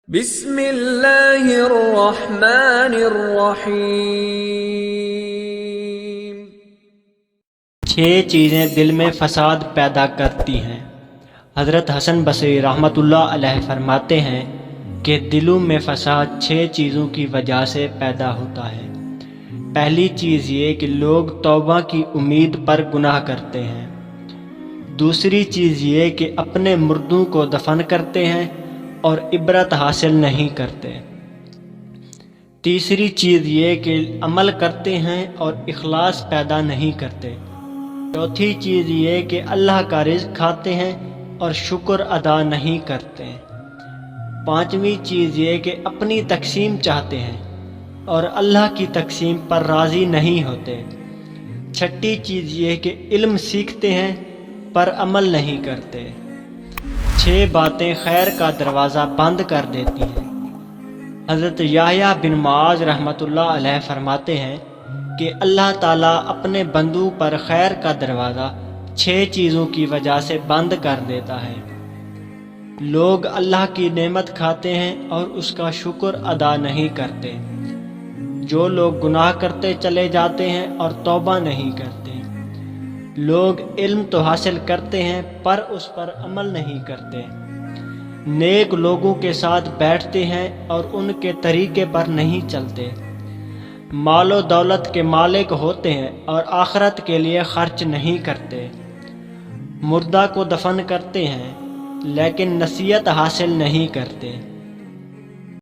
بسم اللہ الرحمن الرحیم۔ 6 چیزیں دل میں فساد پیدا کرتی ہیں۔ حضرت حسن بصری رحمۃ اللہ علیہ فرماتے ہیں کہ دلوں میں فساد 6 چیزوں کی وجہ سے پیدا ہوتا ہے۔ پہلی چیز یہ کہ لوگ توبہ کی امید پر گناہ کرتے ہیں۔ دوسری چیز یہ کہ اپنے مردوں کو دفن کرتے ہیں اور عبرت حاصل نہیں کرتے۔ تیسری چیز یہ کہ عمل کرتے ہیں اور اخلاص پیدا نہیں کرتے۔ چوتھی چیز یہ کہ اللہ کا رزق کھاتے ہیں اور شکر ادا نہیں کرتے۔ پانچویں چیز یہ کہ اپنی تقسیم چاہتے ہیں اور اللہ کی تقسیم پر راضی نہیں ہوتے۔ چھٹی چیز یہ کہ علم سیکھتے ہیں پر عمل نہیں کرتے۔ 6 باتیں خیر کا دروازہ بند کر دیتی ہیں۔ حضرت یحییٰ بن معاذ رحمۃ اللہ علیہ فرماتے ہیں کہ اللہ تعالیٰ اپنے بندوں پر خیر کا دروازہ 6 چیزوں کی وجہ سے بند کر دیتا ہے۔ لوگ اللہ کی نعمت کھاتے ہیں اور اس کا شکر ادا نہیں کرتے۔ جو لوگ گناہ کرتے چلے جاتے ہیں اور توبہ نہیں کرتے۔ لوگ علم تو حاصل کرتے ہیں پر اس پر عمل نہیں کرتے۔ نیک لوگوں کے ساتھ بیٹھتے ہیں اور ان کے طریقے پر نہیں چلتے۔ مال و دولت کے مالک ہوتے ہیں اور آخرت کے لیے خرچ نہیں کرتے۔ مردہ کو دفن کرتے ہیں لیکن نصیحت حاصل نہیں کرتے۔